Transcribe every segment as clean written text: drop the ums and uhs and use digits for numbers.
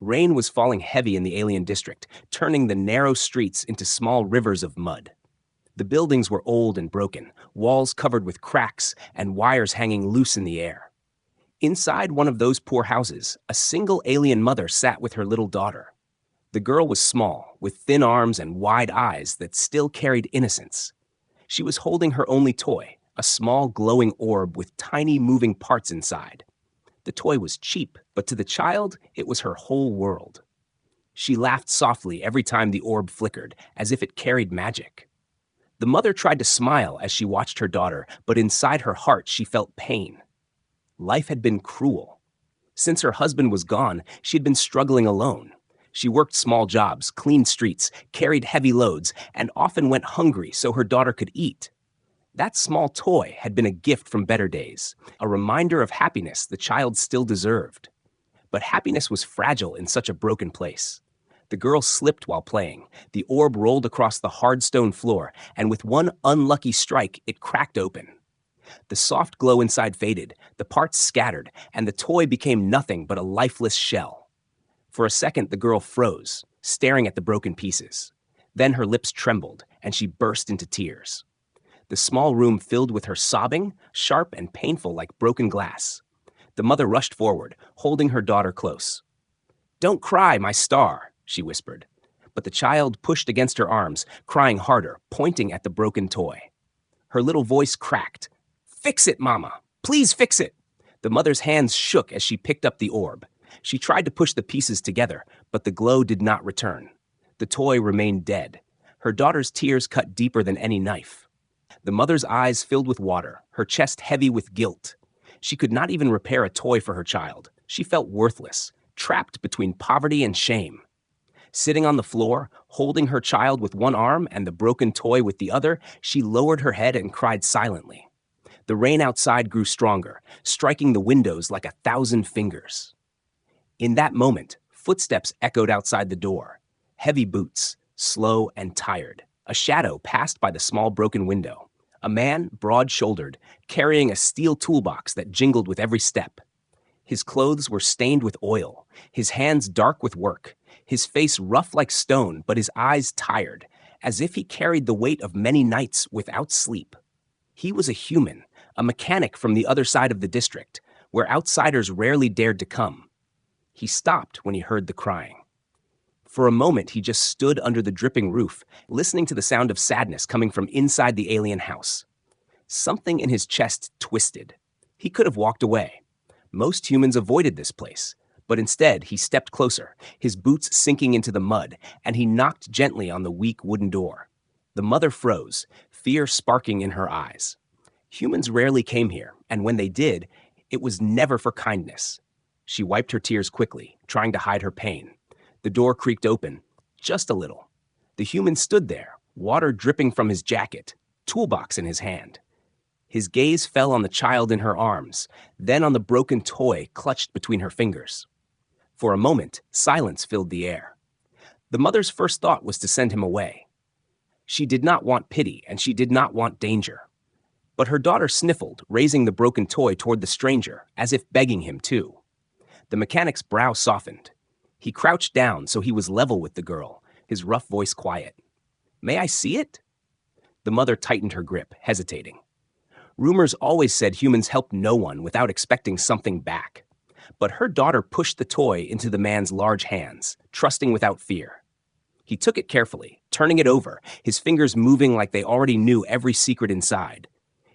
Rain was falling heavy in the alien district, turning the narrow streets into small rivers of mud. The buildings were old and broken, walls covered with cracks and wires hanging loose in the air. Inside one of those poor houses, a single alien mother sat with her little daughter. The girl was small, with thin arms and wide eyes that still carried innocence. She was holding her only toy, a small glowing orb with tiny moving parts inside. The toy was cheap, but to the child, it was her whole world. She laughed softly every time the orb flickered, as if it carried magic. The mother tried to smile as she watched her daughter, but inside her heart she felt pain. Life had been cruel. Since her husband was gone, she had been struggling alone. She worked small jobs, cleaned streets, carried heavy loads, and often went hungry so her daughter could eat. That small toy had been a gift from better days, a reminder of happiness the child still deserved. But happiness was fragile in such a broken place. The girl slipped while playing. The orb rolled across the hard stone floor, and with one unlucky strike, it cracked open. The soft glow inside faded, the parts scattered, and the toy became nothing but a lifeless shell. For a second, the girl froze, staring at the broken pieces. Then her lips trembled, and she burst into tears. The small room filled with her sobbing, sharp and painful like broken glass. The mother rushed forward, holding her daughter close. "Don't cry, my star," she whispered. But the child pushed against her arms, crying harder, pointing at the broken toy. Her little voice cracked. "Fix it, Mama! Please fix it!" The mother's hands shook as she picked up the orb. She tried to push the pieces together, but the glow did not return. The toy remained dead. Her daughter's tears cut deeper than any knife. The mother's eyes filled with water, her chest heavy with guilt. She could not even repair a toy for her child. She felt worthless, trapped between poverty and shame. Sitting on the floor, holding her child with one arm and the broken toy with the other, she lowered her head and cried silently. The rain outside grew stronger, striking the windows like 1,000 fingers. In that moment, footsteps echoed outside the door. Heavy boots, slow and tired. A shadow passed by the small broken window. A man, broad-shouldered, carrying a steel toolbox that jingled with every step. His clothes were stained with oil, his hands dark with work, his face rough like stone, but his eyes tired, as if he carried the weight of many nights without sleep. He was a human, a mechanic from the other side of the district, where outsiders rarely dared to come. He stopped when he heard the crying. For a moment, he just stood under the dripping roof, listening to the sound of sadness coming from inside the alien house. Something in his chest twisted. He could have walked away. Most humans avoided this place, but instead he stepped closer, his boots sinking into the mud, and he knocked gently on the weak wooden door. The mother froze, fear sparking in her eyes. Humans rarely came here, and when they did, it was never for kindness. She wiped her tears quickly, trying to hide her pain. The door creaked open, just a little. The human stood there, water dripping from his jacket, toolbox in his hand. His gaze fell on the child in her arms, then on the broken toy clutched between her fingers. For a moment, silence filled the air. The mother's first thought was to send him away. She did not want pity, and she did not want danger. But her daughter sniffled, raising the broken toy toward the stranger, as if begging him too. The mechanic's brow softened. He crouched down so he was level with the girl, his rough voice quiet. "May I see it?" The mother tightened her grip, hesitating. Rumors always said humans helped no one without expecting something back. But her daughter pushed the toy into the man's large hands, trusting without fear. He took it carefully, turning it over, his fingers moving like they already knew every secret inside.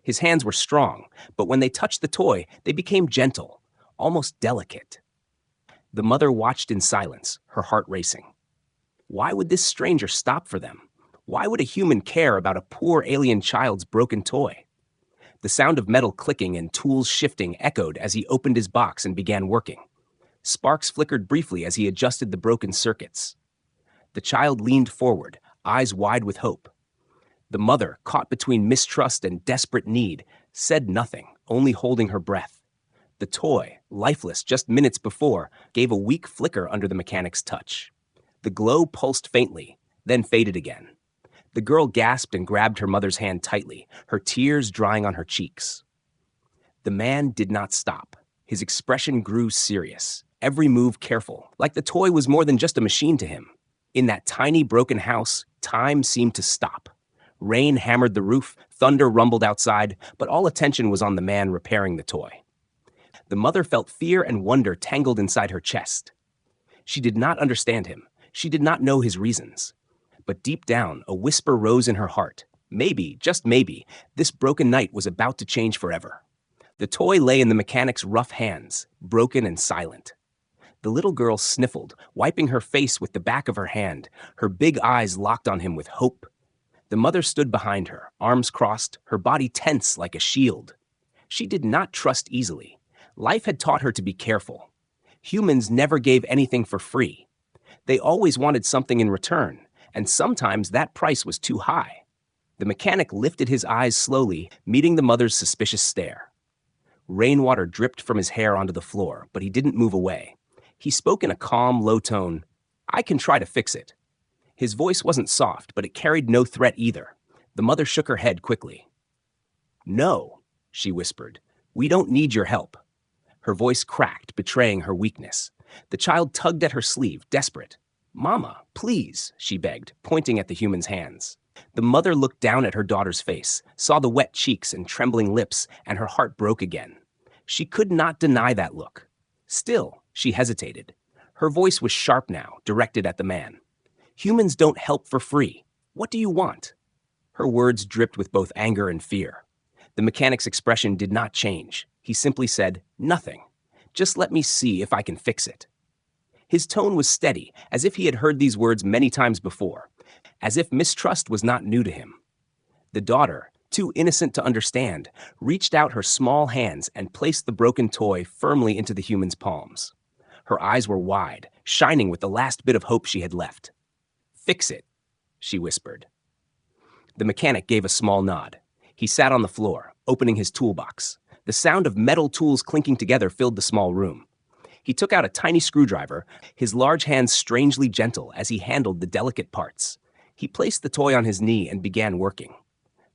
His hands were strong, but when they touched the toy, they became gentle, almost delicate. The mother watched in silence, her heart racing. Why would this stranger stop for them? Why would a human care about a poor alien child's broken toy? The sound of metal clicking and tools shifting echoed as he opened his box and began working. Sparks flickered briefly as he adjusted the broken circuits. The child leaned forward, eyes wide with hope. The mother, caught between mistrust and desperate need, said nothing, only holding her breath. The toy, lifeless just minutes before, gave a weak flicker under the mechanic's touch. The glow pulsed faintly, then faded again. The girl gasped and grabbed her mother's hand tightly, her tears drying on her cheeks. The man did not stop. His expression grew serious, every move careful, like the toy was more than just a machine to him. In that tiny broken house, time seemed to stop. Rain hammered the roof, thunder rumbled outside, but all attention was on the man repairing the toy. The mother felt fear and wonder tangled inside her chest. She did not understand him. She did not know his reasons. But deep down, a whisper rose in her heart. Maybe, just maybe, this broken night was about to change forever. The toy lay in the mechanic's rough hands, broken and silent. The little girl sniffled, wiping her face with the back of her hand, her big eyes locked on him with hope. The mother stood behind her, arms crossed, her body tense like a shield. She did not trust easily. Life had taught her to be careful. Humans never gave anything for free. They always wanted something in return, and sometimes that price was too high. The mechanic lifted his eyes slowly, meeting the mother's suspicious stare. Rainwater dripped from his hair onto the floor, but he didn't move away. He spoke in a calm, low tone. "I can try to fix it." His voice wasn't soft, but it carried no threat either. The mother shook her head quickly. "No," she whispered. "We don't need your help." Her voice cracked, betraying her weakness. The child tugged at her sleeve, desperate. "Mama, please," she begged, pointing at the human's hands. The mother looked down at her daughter's face, saw the wet cheeks and trembling lips, and her heart broke again. She could not deny that look. Still, she hesitated. Her voice was sharp now, directed at the man. "Humans don't help for free. What do you want?" Her words dripped with both anger and fear. The mechanic's expression did not change. He simply said, "Nothing. Just let me see if I can fix it." His tone was steady, as if he had heard these words many times before, as if mistrust was not new to him. The daughter, too innocent to understand, reached out her small hands and placed the broken toy firmly into the human's palms. Her eyes were wide, shining with the last bit of hope she had left. "Fix it," she whispered. The mechanic gave a small nod. He sat on the floor, opening his toolbox. The sound of metal tools clinking together filled the small room. He took out a tiny screwdriver, his large hands strangely gentle as he handled the delicate parts. He placed the toy on his knee and began working.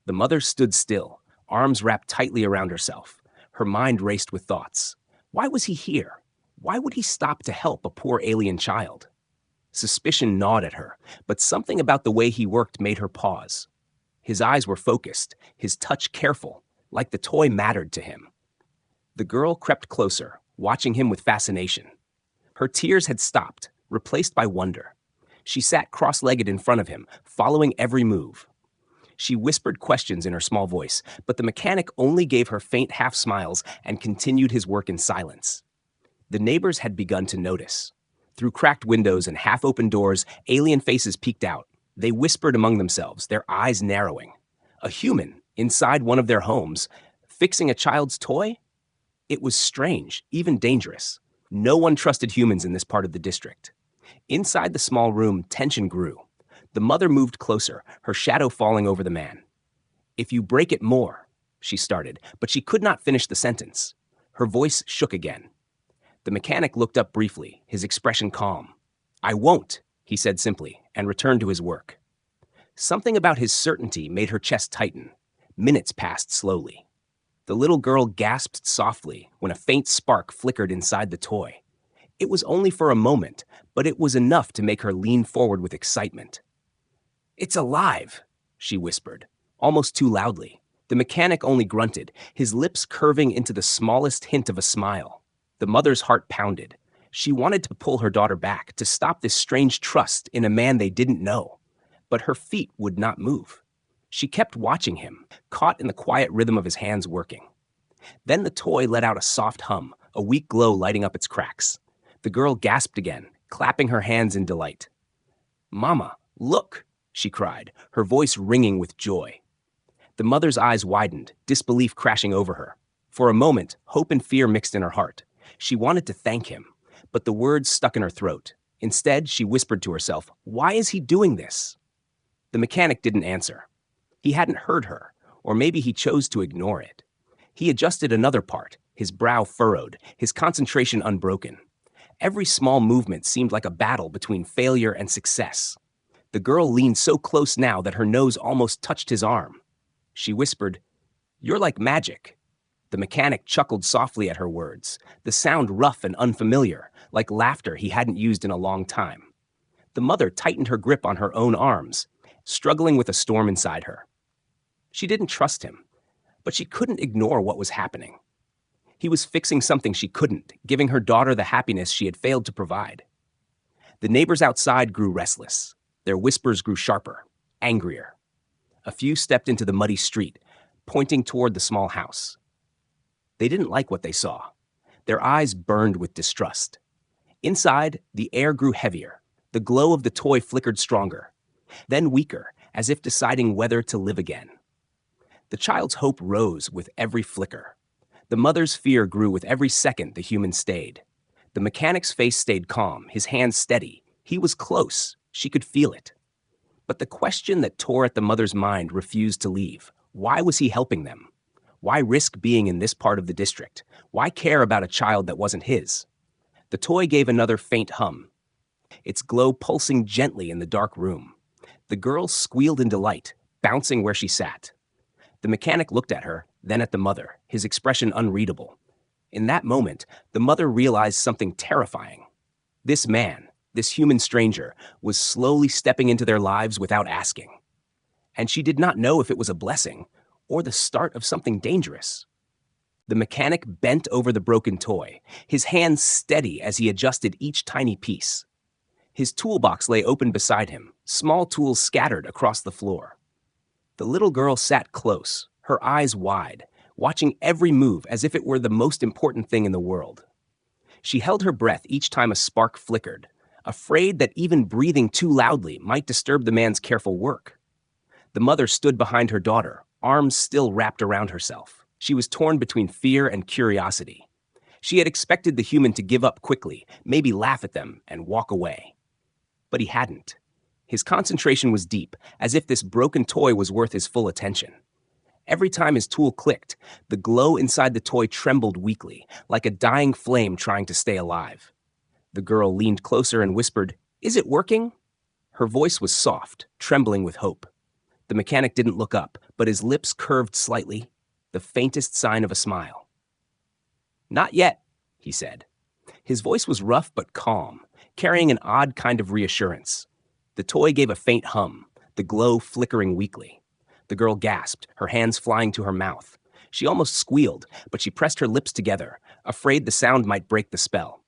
The mother stood still, arms wrapped tightly around herself. Her mind raced with thoughts. Why was he here? Why would he stop to help a poor alien child? Suspicion gnawed at her, but something about the way he worked made her pause. His eyes were focused, his touch careful, like the toy mattered to him. The girl crept closer, watching him with fascination. Her tears had stopped, replaced by wonder. She sat cross-legged in front of him, following every move. She whispered questions in her small voice, but the mechanic only gave her faint half-smiles and continued his work in silence. The neighbors had begun to notice. Through cracked windows and half-open doors, alien faces peeked out. They whispered among themselves, their eyes narrowing. A human, inside one of their homes, fixing a child's toy? It was strange, even dangerous. No one trusted humans in this part of the district. Inside the small room, tension grew. The mother moved closer, her shadow falling over the man. "If you break it more," she started, but she could not finish the sentence. Her voice shook again. The mechanic looked up briefly, his expression calm. "I won't," he said simply, and returned to his work. Something about his certainty made her chest tighten. Minutes passed slowly. The little girl gasped softly when a faint spark flickered inside the toy. It was only for a moment, but it was enough to make her lean forward with excitement. "It's alive," she whispered, almost too loudly. The mechanic only grunted, his lips curving into the smallest hint of a smile. The mother's heart pounded. She wanted to pull her daughter back, to stop this strange trust in a man they didn't know. But her feet would not move. She kept watching him, caught in the quiet rhythm of his hands working. Then the toy let out a soft hum, a weak glow lighting up its cracks. The girl gasped again, clapping her hands in delight. "Mama, look!" she cried, her voice ringing with joy. The mother's eyes widened, disbelief crashing over her. For a moment, hope and fear mixed in her heart. She wanted to thank him, but the words stuck in her throat. Instead, she whispered to herself, "Why is he doing this?" The mechanic didn't answer. He hadn't heard her, or maybe he chose to ignore it. He adjusted another part, his brow furrowed, his concentration unbroken. Every small movement seemed like a battle between failure and success. The girl leaned so close now that her nose almost touched his arm. She whispered, "You're like magic." The mechanic chuckled softly at her words, the sound rough and unfamiliar, like laughter he hadn't used in a long time. The mother tightened her grip on her own arms, struggling with a storm inside her. She didn't trust him, but she couldn't ignore what was happening. He was fixing something she couldn't, giving her daughter the happiness she had failed to provide. The neighbors outside grew restless. Their whispers grew sharper, angrier. A few stepped into the muddy street, pointing toward the small house. They didn't like what they saw. Their eyes burned with distrust. Inside, the air grew heavier. The glow of the toy flickered stronger, then weaker, as if deciding whether to live again. The child's hope rose with every flicker. The mother's fear grew with every second the human stayed. The mechanic's face stayed calm, his hands steady. He was close. She could feel it. But the question that tore at the mother's mind refused to leave. Why was he helping them? Why risk being in this part of the district? Why care about a child that wasn't his? The toy gave another faint hum, its glow pulsing gently in the dark room. The girl squealed in delight, bouncing where she sat. The mechanic looked at her, then at the mother, his expression unreadable. In that moment, the mother realized something terrifying. This man, this human stranger, was slowly stepping into their lives without asking. And she did not know if it was a blessing or the start of something dangerous. The mechanic bent over the broken toy, his hands steady as he adjusted each tiny piece. His toolbox lay open beside him, small tools scattered across the floor. The little girl sat close, her eyes wide, watching every move as if it were the most important thing in the world. She held her breath each time a spark flickered, afraid that even breathing too loudly might disturb the man's careful work. The mother stood behind her daughter, arms still wrapped around herself. She was torn between fear and curiosity. She had expected the human to give up quickly, maybe laugh at them, and walk away. But he hadn't. His concentration was deep, as if this broken toy was worth his full attention. Every time his tool clicked, the glow inside the toy trembled weakly, like a dying flame trying to stay alive. The girl leaned closer and whispered, "Is it working?" Her voice was soft, trembling with hope. The mechanic didn't look up, but his lips curved slightly, the faintest sign of a smile. "Not yet," he said. His voice was rough but calm, carrying an odd kind of reassurance. The toy gave a faint hum, the glow flickering weakly. The girl gasped, her hands flying to her mouth. She almost squealed, but she pressed her lips together, afraid the sound might break the spell.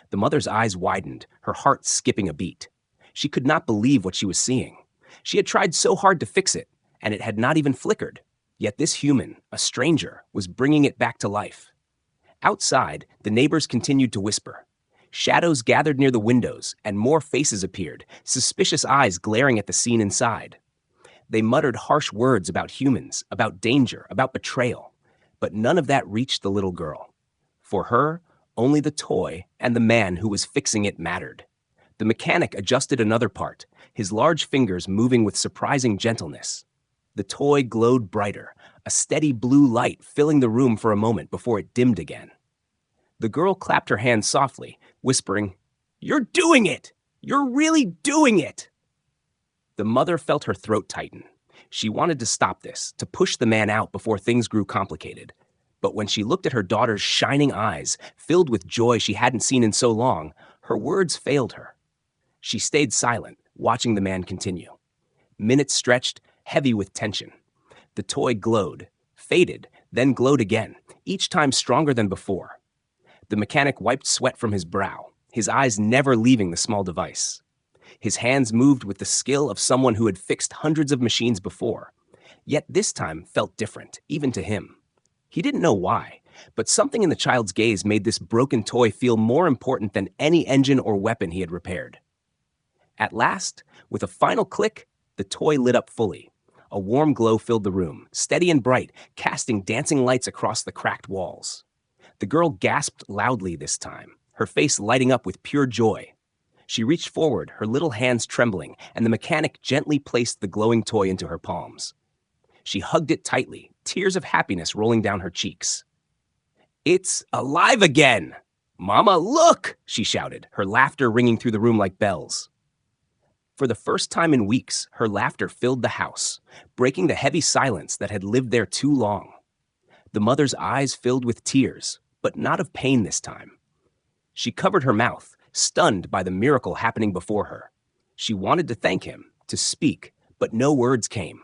The mother's eyes widened, her heart skipping a beat. She could not believe what she was seeing. She had tried so hard to fix it, and it had not even flickered. Yet this human, a stranger, was bringing it back to life. Outside, the neighbors continued to whisper. Shadows gathered near the windows, and more faces appeared, suspicious eyes glaring at the scene inside. They muttered harsh words about humans, about danger, about betrayal. But none of that reached the little girl. For her, only the toy and the man who was fixing it mattered. The mechanic adjusted another part, his large fingers moving with surprising gentleness. The toy glowed brighter, a steady blue light filling the room for a moment before it dimmed again. The girl clapped her hands softly, whispering, "You're doing it! You're really doing it!" The mother felt her throat tighten. She wanted to stop this, to push the man out before things grew complicated. But when she looked at her daughter's shining eyes, filled with joy she hadn't seen in so long, her words failed her. She stayed silent, watching the man continue. Minutes stretched, heavy with tension. The toy glowed, faded, then glowed again, each time stronger than before. The mechanic wiped sweat from his brow, his eyes never leaving the small device. His hands moved with the skill of someone who had fixed hundreds of machines before. Yet this time felt different, even to him. He didn't know why, but something in the child's gaze made this broken toy feel more important than any engine or weapon he had repaired. At last, with a final click, the toy lit up fully. A warm glow filled the room, steady and bright, casting dancing lights across the cracked walls. The girl gasped loudly this time, her face lighting up with pure joy. She reached forward, her little hands trembling, and the mechanic gently placed the glowing toy into her palms. She hugged it tightly, tears of happiness rolling down her cheeks. "It's alive again! Mama, look!" she shouted, her laughter ringing through the room like bells. For the first time in weeks, her laughter filled the house, breaking the heavy silence that had lived there too long. The mother's eyes filled with tears, but not of pain this time. She covered her mouth, stunned by the miracle happening before her. She wanted to thank him, to speak, but no words came.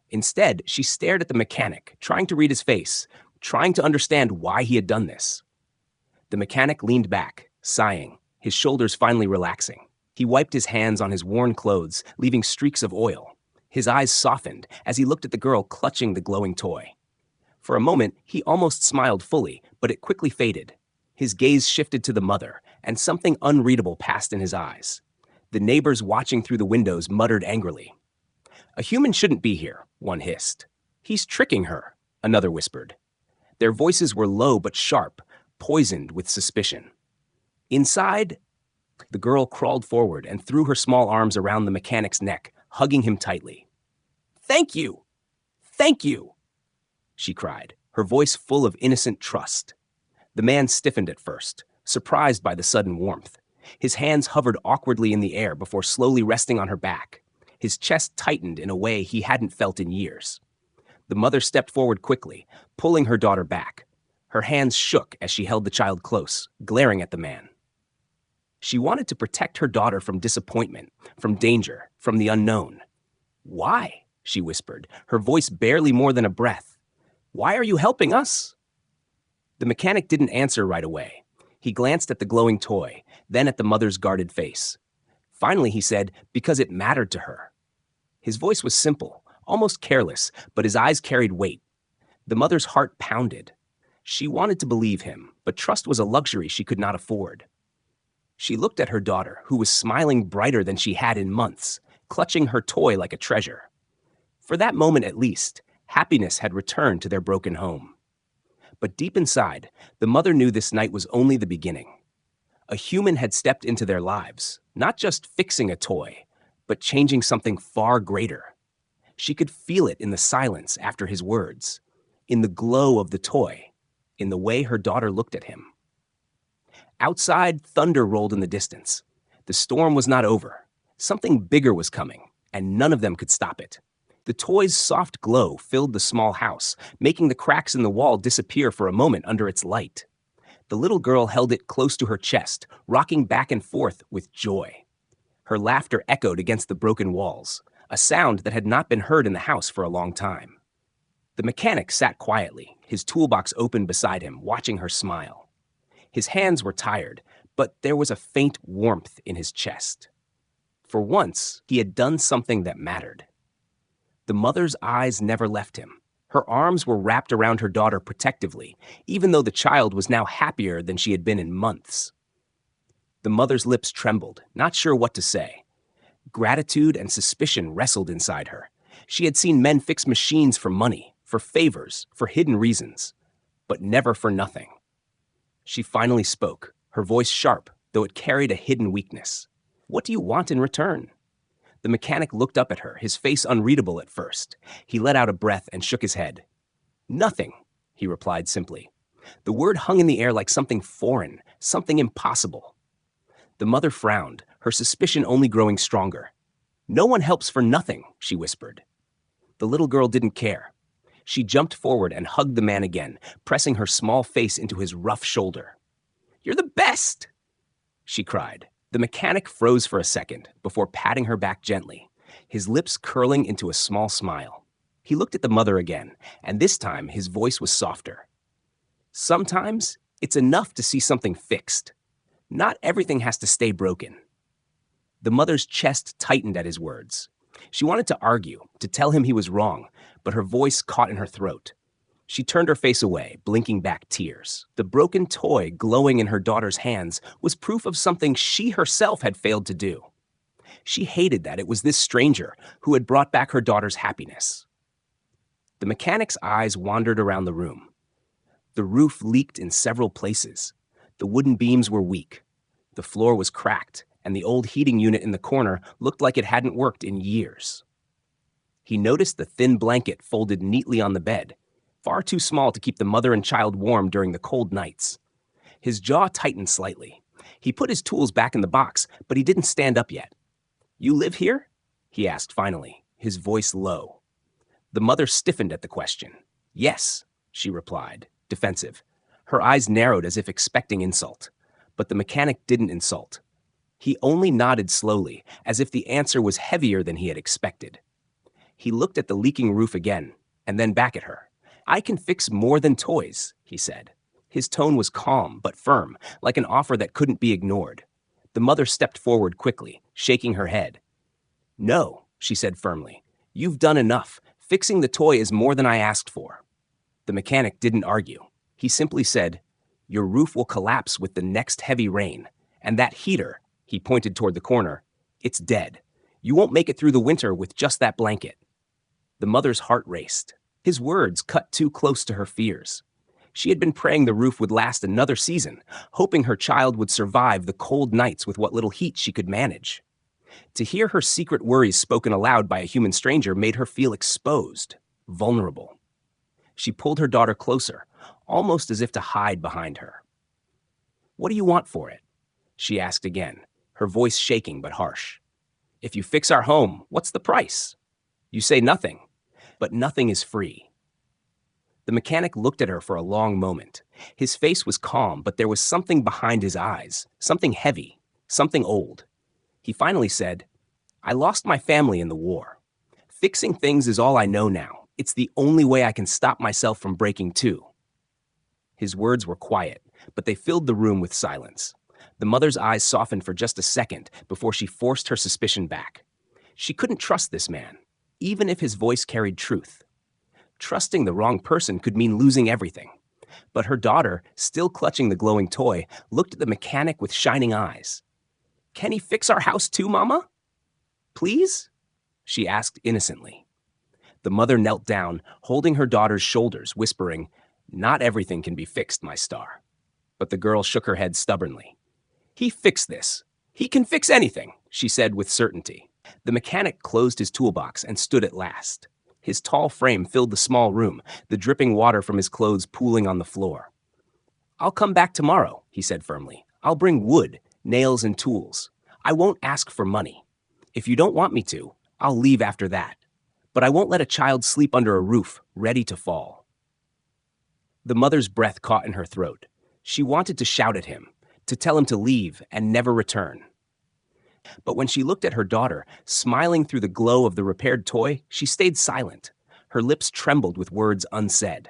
Instead, she stared at the mechanic, trying to read his face, trying to understand why he had done this. The mechanic leaned back, sighing, his shoulders finally relaxing. He wiped his hands on his worn clothes, leaving streaks of oil. His eyes softened as he looked at the girl clutching the glowing toy. For a moment, he almost smiled fully, but it quickly faded. His gaze shifted to the mother, and something unreadable passed in his eyes. The neighbors watching through the windows muttered angrily. "A human shouldn't be here," one hissed. "He's tricking her," another whispered. Their voices were low but sharp, poisoned with suspicion. Inside, the girl crawled forward and threw her small arms around the mechanic's neck, hugging him tightly. "Thank you! Thank you!" she cried, her voice full of innocent trust. The man stiffened at first, surprised by the sudden warmth. His hands hovered awkwardly in the air before slowly resting on her back. His chest tightened in a way he hadn't felt in years. The mother stepped forward quickly, pulling her daughter back. Her hands shook as she held the child close, glaring at the man. She wanted to protect her daughter from disappointment, from danger, from the unknown. "Why?" she whispered, her voice barely more than a breath. "Why are you helping us?" The mechanic didn't answer right away. He glanced at the glowing toy, then at the mother's guarded face. Finally, he said, "Because it mattered to her." His voice was simple, almost careless, but his eyes carried weight. The mother's heart pounded. She wanted to believe him, but trust was a luxury she could not afford. She looked at her daughter, who was smiling brighter than she had in months, clutching her toy like a treasure. For that moment at least, happiness had returned to their broken home. But deep inside, the mother knew this night was only the beginning. A human had stepped into their lives, not just fixing a toy, but changing something far greater. She could feel it in the silence after his words, in the glow of the toy, in the way her daughter looked at him. Outside, thunder rolled in the distance. The storm was not over. Something bigger was coming, and none of them could stop it. The toy's soft glow filled the small house, making the cracks in the wall disappear for a moment under its light. The little girl held it close to her chest, rocking back and forth with joy. Her laughter echoed against the broken walls, a sound that had not been heard in the house for a long time. The mechanic sat quietly, his toolbox open beside him, watching her smile. His hands were tired, but there was a faint warmth in his chest. For once, he had done something that mattered. The mother's eyes never left him. Her arms were wrapped around her daughter protectively, even though the child was now happier than she had been in months. The mother's lips trembled, not sure what to say. Gratitude and suspicion wrestled inside her. She had seen men fix machines for money, for favors, for hidden reasons, but never for nothing. She finally spoke, her voice sharp, though it carried a hidden weakness. "What do you want in return?" The mechanic looked up at her, his face unreadable at first. He let out a breath and shook his head. "Nothing," he replied simply. The word hung in the air like something foreign, something impossible. The mother frowned, her suspicion only growing stronger. "No one helps for nothing," she whispered. The little girl didn't care. She jumped forward and hugged the man again, pressing her small face into his rough shoulder. "You're the best!" she cried. The mechanic froze for a second before patting her back gently, his lips curling into a small smile. He looked at the mother again, and this time his voice was softer. "Sometimes it's enough to see something fixed. Not everything has to stay broken." The mother's chest tightened at his words. She wanted to argue, to tell him he was wrong, but her voice caught in her throat. She turned her face away, blinking back tears. The broken toy glowing in her daughter's hands was proof of something she herself had failed to do. She hated that it was this stranger who had brought back her daughter's happiness. The mechanic's eyes wandered around the room. The roof leaked in several places. The wooden beams were weak. The floor was cracked, and the old heating unit in the corner looked like it hadn't worked in years. He noticed the thin blanket folded neatly on the bed, far too small to keep the mother and child warm during the cold nights. His jaw tightened slightly. He put his tools back in the box, but he didn't stand up yet. "You live here?" he asked finally, his voice low. The mother stiffened at the question. "Yes," she replied, defensive. Her eyes narrowed as if expecting insult. But the mechanic didn't insult. He only nodded slowly, as if the answer was heavier than he had expected. He looked at the leaking roof again, and then back at her. I can fix more than toys, he said. His tone was calm but firm, like an offer that couldn't be ignored. The mother stepped forward quickly, shaking her head. No, she said firmly. You've done enough. Fixing the toy is more than I asked for. The mechanic didn't argue. He simply said, Your roof will collapse with the next heavy rain, and that heater, he pointed toward the corner, it's dead. You won't make it through the winter with just that blanket. The mother's heart raced. His words cut too close to her fears. She had been praying the roof would last another season, hoping her child would survive the cold nights with what little heat she could manage. To hear her secret worries spoken aloud by a human stranger made her feel exposed, vulnerable. She pulled her daughter closer, almost as if to hide behind her. What do you want for it? She asked again, her voice shaking but harsh. If you fix our home, what's the price? You say nothing, but nothing is free. The mechanic looked at her for a long moment. His face was calm, but there was something behind his eyes, something heavy, something old. He finally said, I lost my family in the war. Fixing things is all I know now. It's the only way I can stop myself from breaking too. His words were quiet, but they filled the room with silence. The mother's eyes softened for just a second before she forced her suspicion back. She couldn't trust this man, even if his voice carried truth. Trusting the wrong person could mean losing everything. But her daughter, still clutching the glowing toy, looked at the mechanic with shining eyes. Can he fix our house too, Mama? Please? She asked innocently. The mother knelt down, holding her daughter's shoulders, whispering, Not everything can be fixed, my star. But the girl shook her head stubbornly. He fixed this. He can fix anything, she said with certainty. The mechanic closed his toolbox and stood at last. His tall frame filled the small room, the dripping water from his clothes pooling on the floor. I'll come back tomorrow, he said firmly. I'll bring wood, nails, and tools. I won't ask for money. If you don't want me to, I'll leave after that. But I won't let a child sleep under a roof, ready to fall. The mother's breath caught in her throat. She wanted to shout at him, to tell him to leave and never return. But when she looked at her daughter, smiling through the glow of the repaired toy, she stayed silent. Her lips trembled with words unsaid.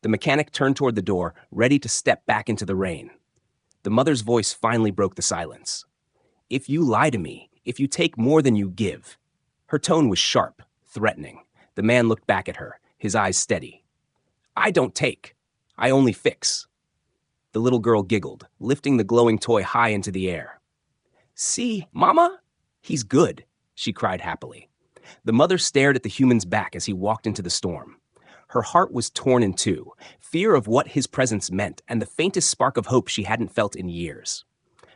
The mechanic turned toward the door, ready to step back into the rain. The mother's voice finally broke the silence. If you lie to me, if you take more than you give. Her tone was sharp, threatening. The man looked back at her, his eyes steady. I don't take. I only fix. The little girl giggled, lifting the glowing toy high into the air. See, Mama? He's good, she cried happily. The mother stared at the human's back as he walked into the storm. Her heart was torn in two, fear of what his presence meant and the faintest spark of hope she hadn't felt in years.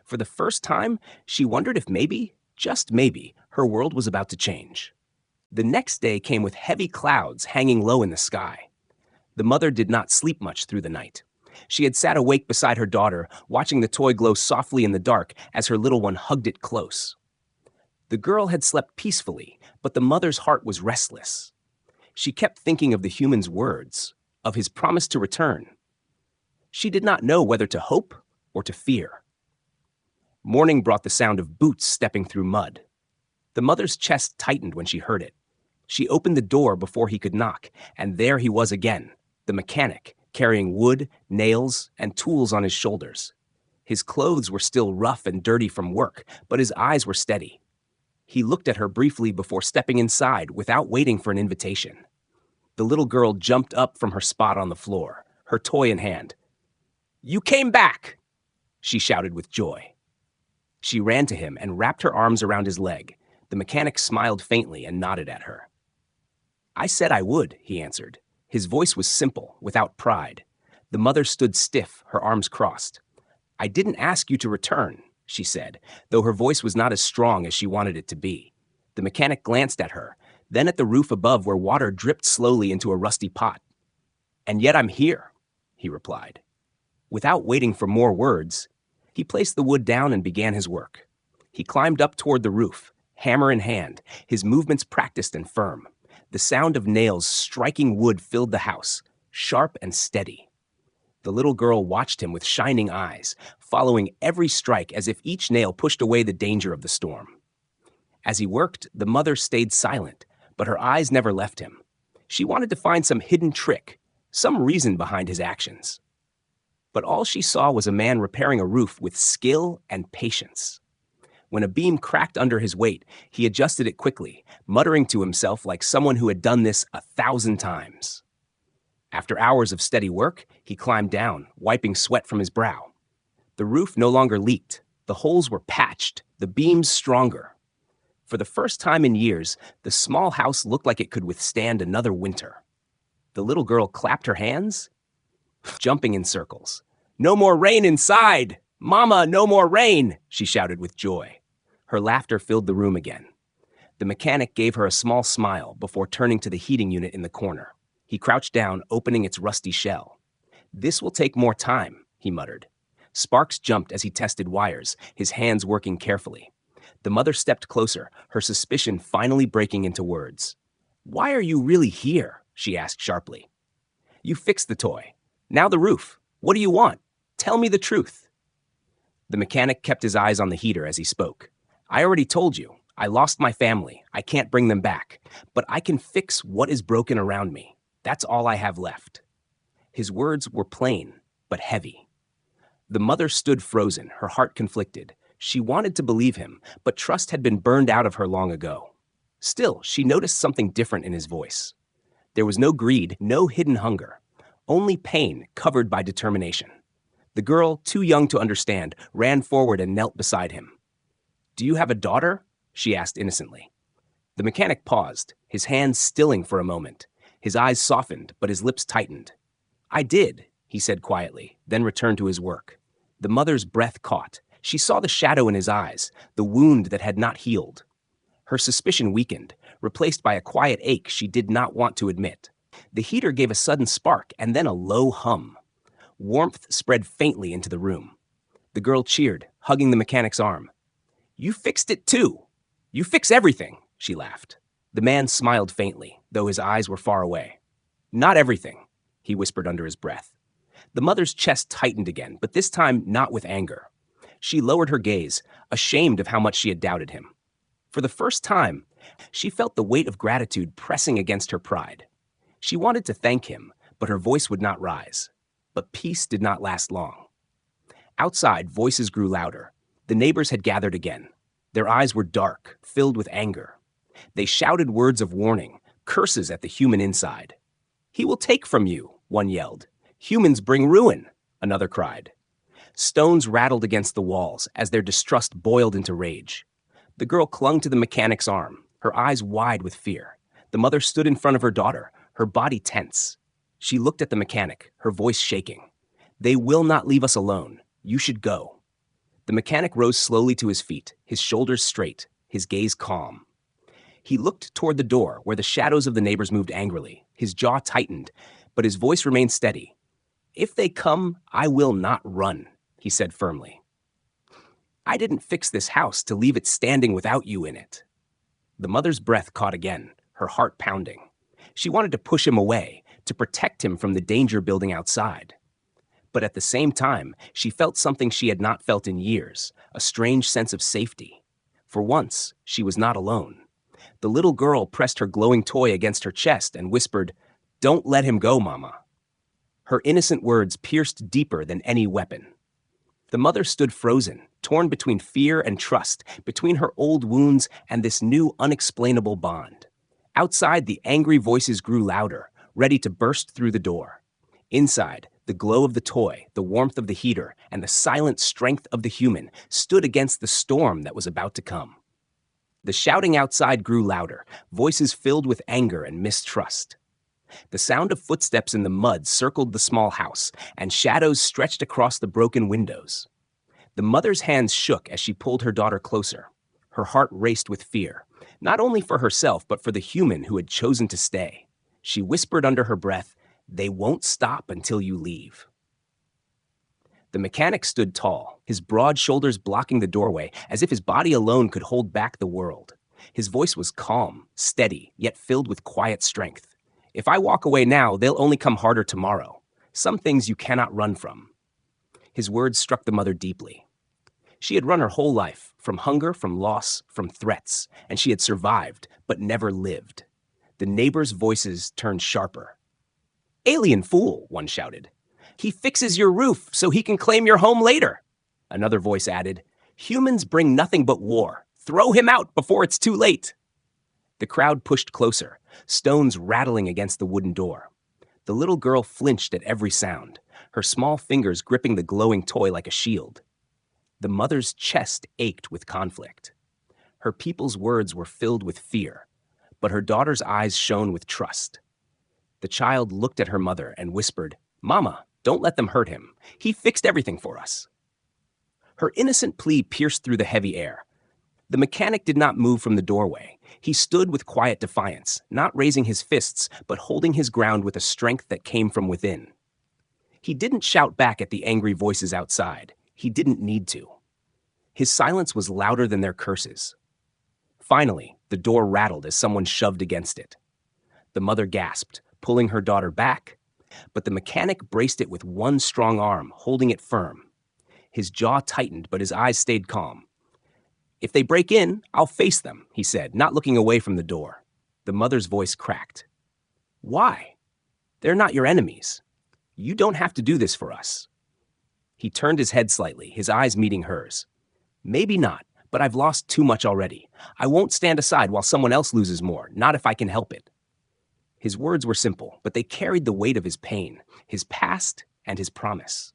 For the first time, she wondered if maybe, just maybe, her world was about to change. The next day came with heavy clouds hanging low in the sky. The mother did not sleep much through the night. She had sat awake beside her daughter, watching the toy glow softly in the dark as her little one hugged it close. The girl had slept peacefully, but the mother's heart was restless. She kept thinking of the human's words, of his promise to return. She did not know whether to hope or to fear. Morning brought the sound of boots stepping through mud. The mother's chest tightened when she heard it. She opened the door before he could knock, and there he was again, the mechanic, carrying wood, nails, and tools on his shoulders. His clothes were still rough and dirty from work, but his eyes were steady. He looked at her briefly before stepping inside without waiting for an invitation. The little girl jumped up from her spot on the floor, her toy in hand. You came back, she shouted with joy. She ran to him and wrapped her arms around his leg. The mechanic smiled faintly and nodded at her. I said I would, he answered. His voice was simple, without pride. The mother stood stiff, her arms crossed. I didn't ask you to return, she said, though her voice was not as strong as she wanted it to be. The mechanic glanced at her, then at the roof above where water dripped slowly into a rusty pot. And yet I'm here, he replied. Without waiting for more words, he placed the wood down and began his work. He climbed up toward the roof, hammer in hand, his movements practiced and firm. The sound of nails striking wood filled the house, sharp and steady. The little girl watched him with shining eyes, following every strike as if each nail pushed away the danger of the storm. As he worked, the mother stayed silent, but her eyes never left him. She wanted to find some hidden trick, some reason behind his actions. But all she saw was a man repairing a roof with skill and patience. When a beam cracked under his weight, he adjusted it quickly, muttering to himself like someone who had done this 1,000 times. After hours of steady work, he climbed down, wiping sweat from his brow. The roof no longer leaked. The holes were patched, the beams stronger. For the first time in years, the small house looked like it could withstand another winter. The little girl clapped her hands, jumping in circles. "No more rain inside! Mama, no more rain!" she shouted with joy. Her laughter filled the room again. The mechanic gave her a small smile before turning to the heating unit in the corner. He crouched down, opening its rusty shell. "This will take more time," he muttered. Sparks jumped as he tested wires, his hands working carefully. The mother stepped closer, her suspicion finally breaking into words. "Why are you really here?" she asked sharply. "You fixed the toy. Now the roof. What do you want? Tell me the truth." The mechanic kept his eyes on the heater as he spoke. "I already told you. I lost my family. I can't bring them back. But I can fix what is broken around me. That's all I have left." His words were plain, but heavy. The mother stood frozen, her heart conflicted. She wanted to believe him, but trust had been burned out of her long ago. Still, she noticed something different in his voice. There was no greed, no hidden hunger, only pain covered by determination. The girl, too young to understand, ran forward and knelt beside him. "Do you have a daughter?" she asked innocently. The mechanic paused, his hands stilling for a moment. His eyes softened, but his lips tightened. "I did," he said quietly, then returned to his work. The mother's breath caught. She saw the shadow in his eyes, the wound that had not healed. Her suspicion weakened, replaced by a quiet ache she did not want to admit. The heater gave a sudden spark and then a low hum. Warmth spread faintly into the room. The girl cheered, hugging the mechanic's arm. "You fixed it too. You fix everything," she laughed. The man smiled faintly, though his eyes were far away. "Not everything," he whispered under his breath. The mother's chest tightened again, but this time not with anger. She lowered her gaze, ashamed of how much she had doubted him. For the first time, she felt the weight of gratitude pressing against her pride. She wanted to thank him, but her voice would not rise. But peace did not last long. Outside, voices grew louder. The neighbors had gathered again. Their eyes were dark, filled with anger. They shouted words of warning, curses at the human inside. "He will take from you," one yelled. "Humans bring ruin," another cried. Stones rattled against the walls as their distrust boiled into rage. The girl clung to the mechanic's arm, her eyes wide with fear. The mother stood in front of her daughter, her body tense. She looked at the mechanic, her voice shaking. "They will not leave us alone. You should go." The mechanic rose slowly to his feet, his shoulders straight, his gaze calm. He looked toward the door, where the shadows of the neighbors moved angrily. His jaw tightened, but his voice remained steady. "If they come, I will not run," he said firmly. "I didn't fix this house to leave it standing without you in it." The mother's breath caught again, her heart pounding. She wanted to push him away, to protect him from the danger building outside. But at the same time, she felt something she had not felt in years, a strange sense of safety. For once, she was not alone. The little girl pressed her glowing toy against her chest and whispered, "Don't let him go, Mama." Her innocent words pierced deeper than any weapon. The mother stood frozen, torn between fear and trust, between her old wounds and this new unexplainable bond. Outside, the angry voices grew louder, ready to burst through the door. Inside, the glow of the toy, the warmth of the heater, and the silent strength of the human stood against the storm that was about to come. The shouting outside grew louder, voices filled with anger and mistrust. The sound of footsteps in the mud circled the small house, and shadows stretched across the broken windows. The mother's hands shook as she pulled her daughter closer. Her heart raced with fear, not only for herself but for the human who had chosen to stay. She whispered under her breath, "They won't stop until you leave." The mechanic stood tall, his broad shoulders blocking the doorway, as if his body alone could hold back the world. His voice was calm, steady, yet filled with quiet strength. If I walk away now, they'll only come harder tomorrow. Some things you cannot run from. His words struck the mother deeply. She had run her whole life, from hunger, from loss, from threats, and she had survived, but never lived. The neighbors' voices turned sharper. "Alien fool," one shouted. "He fixes your roof so he can claim your home later." Another voice added, "Humans bring nothing but war. Throw him out before it's too late." The crowd pushed closer, stones rattling against the wooden door. The little girl flinched at every sound, her small fingers gripping the glowing toy like a shield. The mother's chest ached with conflict. Her people's words were filled with fear, but her daughter's eyes shone with trust. The child looked at her mother and whispered, "Mama, don't let them hurt him. He fixed everything for us." Her innocent plea pierced through the heavy air. The mechanic did not move from the doorway. He stood with quiet defiance, not raising his fists, but holding his ground with a strength that came from within. He didn't shout back at the angry voices outside. He didn't need to. His silence was louder than their curses. Finally, the door rattled as someone shoved against it. The mother gasped, pulling her daughter back, but the mechanic braced it with one strong arm, holding it firm. His jaw tightened, but his eyes stayed calm. "If they break in, I'll face them," he said, not looking away from the door. The mother's voice cracked. "Why? They're not your enemies. You don't have to do this for us." He turned his head slightly, his eyes meeting hers. "Maybe not, but I've lost too much already. I won't stand aside while someone else loses more, not if I can help it." His words were simple, but they carried the weight of his pain, his past, and his promise.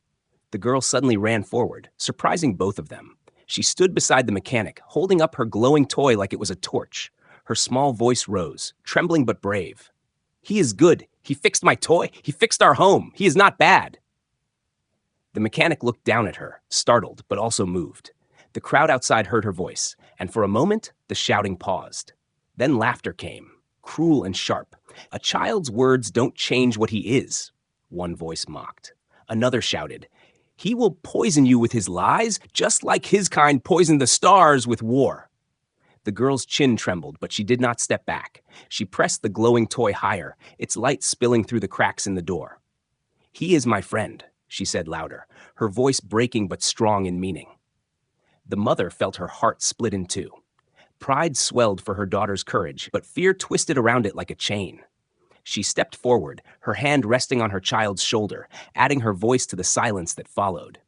The girl suddenly ran forward, surprising both of them. She stood beside the mechanic, holding up her glowing toy like it was a torch. Her small voice rose, trembling but brave. "He is good. He fixed my toy. He fixed our home. He is not bad." The mechanic looked down at her, startled but also moved. The crowd outside heard her voice, and for a moment, the shouting paused. Then laughter came, cruel and sharp. "A child's words don't change what he is," one voice mocked. Another shouted, "He will poison you with his lies, just like his kind poisoned the stars with war." The girl's chin trembled, but she did not step back. She pressed the glowing toy higher, its light spilling through the cracks in the door. "He is my friend," she said louder, her voice breaking but strong in meaning. The mother felt her heart split in two. Pride swelled for her daughter's courage, but fear twisted around it like a chain. She stepped forward, her hand resting on her child's shoulder, adding her voice to the silence that followed.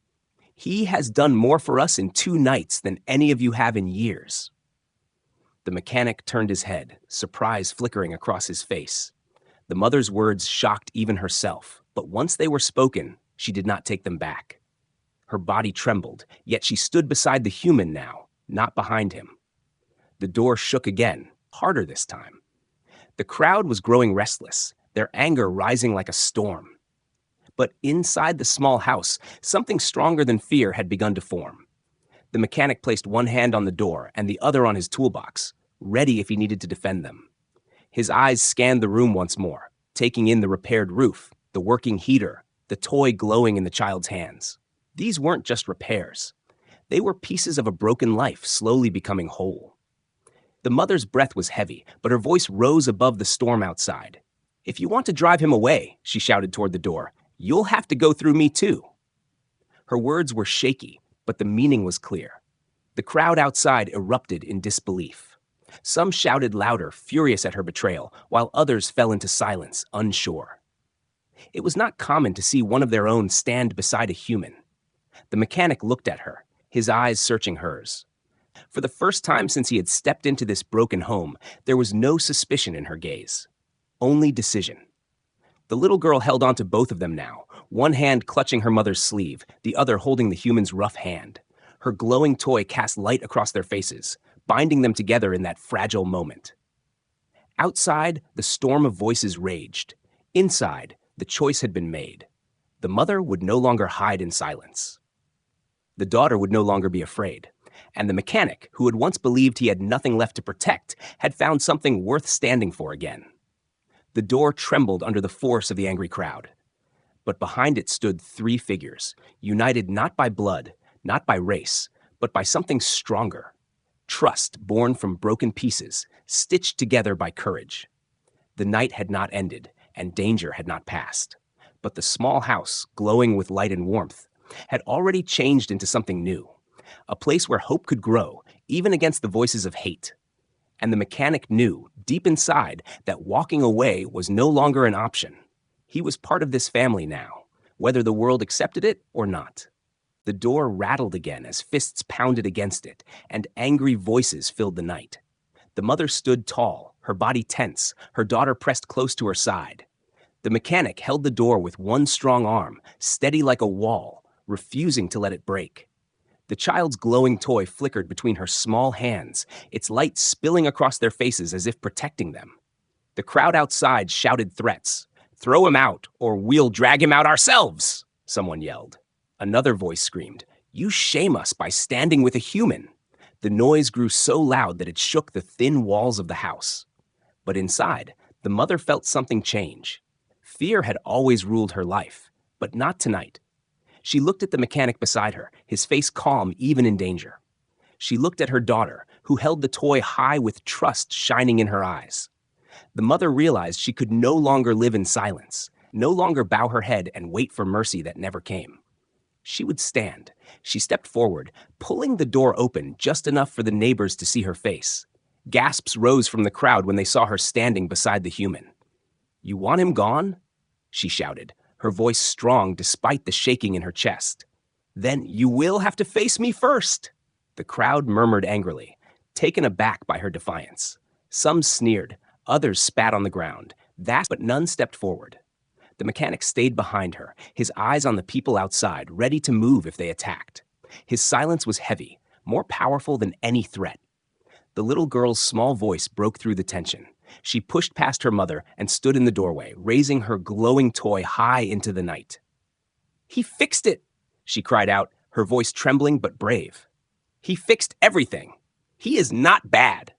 "He has done more for us in 2 nights than any of you have in years." The mechanic turned his head, surprise flickering across his face. The mother's words shocked even herself, but once they were spoken, she did not take them back. Her body trembled, yet she stood beside the human now, not behind him. The door shook again, harder this time. The crowd was growing restless, their anger rising like a storm. But inside the small house, something stronger than fear had begun to form. The mechanic placed one hand on the door and the other on his toolbox, ready if he needed to defend them. His eyes scanned the room once more, taking in the repaired roof, the working heater, the toy glowing in the child's hands. These weren't just repairs. They were pieces of a broken life slowly becoming whole. The mother's breath was heavy, but her voice rose above the storm outside. "If you want to drive him away," she shouted toward the door, "you'll have to go through me too." Her words were shaky, but the meaning was clear. The crowd outside erupted in disbelief. Some shouted louder, furious at her betrayal, while others fell into silence, unsure. It was not common to see one of their own stand beside a human. The mechanic looked at her, his eyes searching hers. For the first time since he had stepped into this broken home, there was no suspicion in her gaze, only decision. The little girl held on to both of them now, one hand clutching her mother's sleeve, the other holding the human's rough hand. Her glowing toy cast light across their faces, binding them together in that fragile moment. Outside, the storm of voices raged. Inside, the choice had been made. The mother would no longer hide in silence. The daughter would no longer be afraid. And the mechanic, who had once believed he had nothing left to protect, had found something worth standing for again. The door trembled under the force of the angry crowd. But behind it stood 3 figures, united not by blood, not by race, but by something stronger. Trust born from broken pieces, stitched together by courage. The night had not ended, and danger had not passed. But the small house, glowing with light and warmth, had already changed into something new, a place where hope could grow, even against the voices of hate. And the mechanic knew, deep inside, that walking away was no longer an option. He was part of this family now, whether the world accepted it or not. The door rattled again as fists pounded against it, and angry voices filled the night. The mother stood tall, her body tense, her daughter pressed close to her side. The mechanic held the door with one strong arm, steady like a wall, refusing to let it break. The child's glowing toy flickered between her small hands, its light spilling across their faces as if protecting them. The crowd outside shouted threats. "Throw him out, or we'll drag him out ourselves," someone yelled. Another voice screamed, "You shame us by standing with a human." The noise grew so loud that it shook the thin walls of the house. But inside, the mother felt something change. Fear had always ruled her life, but not tonight. She looked at the mechanic beside her, his face calm even in danger. She looked at her daughter, who held the toy high with trust shining in her eyes. The mother realized she could no longer live in silence, no longer bow her head and wait for mercy that never came. She would stand. She stepped forward, pulling the door open just enough for the neighbors to see her face. Gasps rose from the crowd when they saw her standing beside the human. "You want him gone?" she shouted, her voice strong despite the shaking in her chest. "Then you will have to face me first." The crowd murmured angrily, taken aback by her defiance. Some sneered, others spat on the ground. But none stepped forward. The mechanic stayed behind her, his eyes on the people outside, ready to move if they attacked. His silence was heavy, more powerful than any threat. The little girl's small voice broke through the tension. She pushed past her mother and stood in the doorway, raising her glowing toy high into the night. "He fixed it!" she cried out, her voice trembling but brave. "He fixed everything! He is not bad!"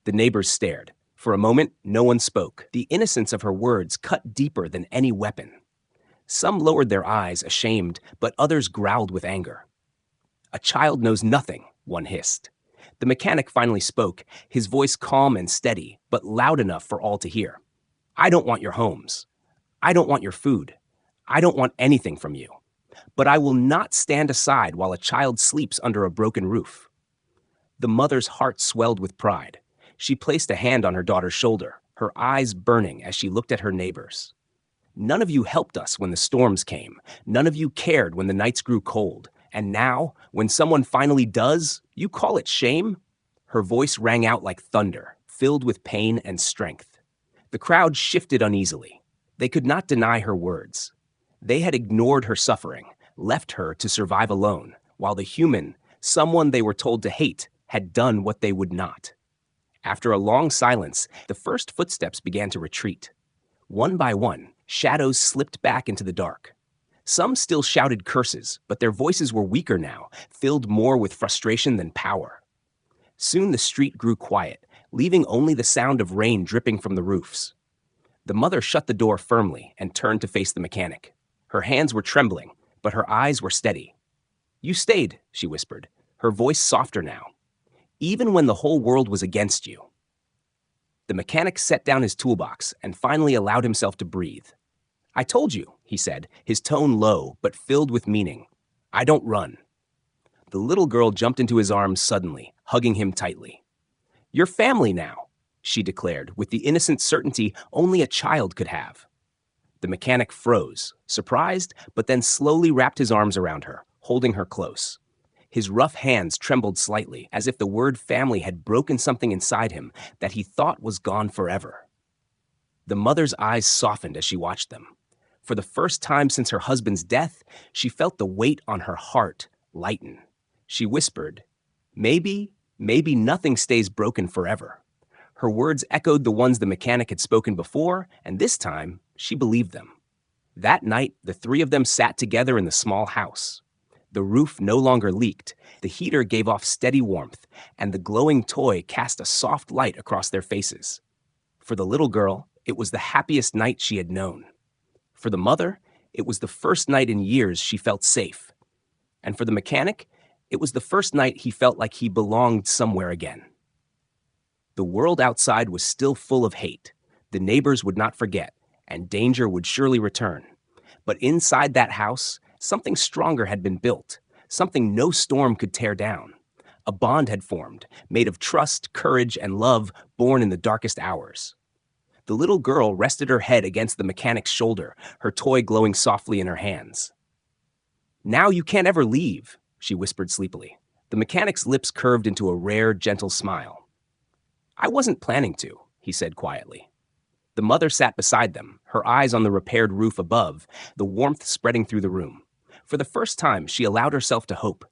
The neighbors stared. For a moment, no one spoke. The innocence of her words cut deeper than any weapon. Some lowered their eyes, ashamed, but others growled with anger. "A child knows nothing," one hissed. The mechanic finally spoke, his voice calm and steady, but loud enough for all to hear. "I don't want your homes. I don't want your food. I don't want anything from you. But I will not stand aside while a child sleeps under a broken roof." The mother's heart swelled with pride. She placed a hand on her daughter's shoulder, her eyes burning as she looked at her neighbors. "None of you helped us when the storms came. None of you cared when the nights grew cold. And now, when someone finally does, you call it shame?" Her voice rang out like thunder, filled with pain and strength. The crowd shifted uneasily. They could not deny her words. They had ignored her suffering, left her to survive alone, while the human, someone they were told to hate, had done what they would not. After a long silence, the first footsteps began to retreat. One by one, shadows slipped back into the dark. Some still shouted curses, but their voices were weaker now, filled more with frustration than power. Soon the street grew quiet, leaving only the sound of rain dripping from the roofs. The mother shut the door firmly and turned to face the mechanic. Her hands were trembling, but her eyes were steady. "You stayed," she whispered, her voice softer now. "Even when the whole world was against you." The mechanic set down his toolbox and finally allowed himself to breathe. "I told you," he said, his tone low but filled with meaning. "I don't run." The little girl jumped into his arms suddenly, hugging him tightly. "You're family now," she declared, with the innocent certainty only a child could have. The mechanic froze, surprised, but then slowly wrapped his arms around her, holding her close. His rough hands trembled slightly, as if the word family had broken something inside him that he thought was gone forever. The mother's eyes softened as she watched them. For the first time since her husband's death, she felt the weight on her heart lighten. She whispered, maybe nothing stays broken forever." Her words echoed the ones the mechanic had spoken before, and this time, she believed them. That night, the three of them sat together in the small house. The roof no longer leaked, the heater gave off steady warmth, and the glowing toy cast a soft light across their faces. For the little girl, it was the happiest night she had known. For the mother, it was the first night in years she felt safe. And for the mechanic, it was the first night he felt like he belonged somewhere again. The world outside was still full of hate. The neighbors would not forget, and danger would surely return. But inside that house, something stronger had been built, something no storm could tear down. A bond had formed, made of trust, courage, and love born in the darkest hours. The little girl rested her head against the mechanic's shoulder, her toy glowing softly in her hands. "Now you can't ever leave," she whispered sleepily. The mechanic's lips curved into a rare, gentle smile. "I wasn't planning to," he said quietly. The mother sat beside them, her eyes on the repaired roof above, the warmth spreading through the room. For the first time, she allowed herself to hope,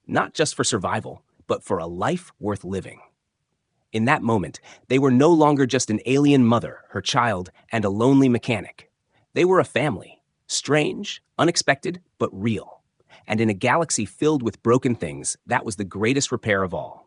not just for survival, but for a life worth living. In that moment, they were no longer just an alien mother, her child, and a lonely mechanic. They were a family, strange, unexpected, but real. And in a galaxy filled with broken things, that was the greatest repair of all.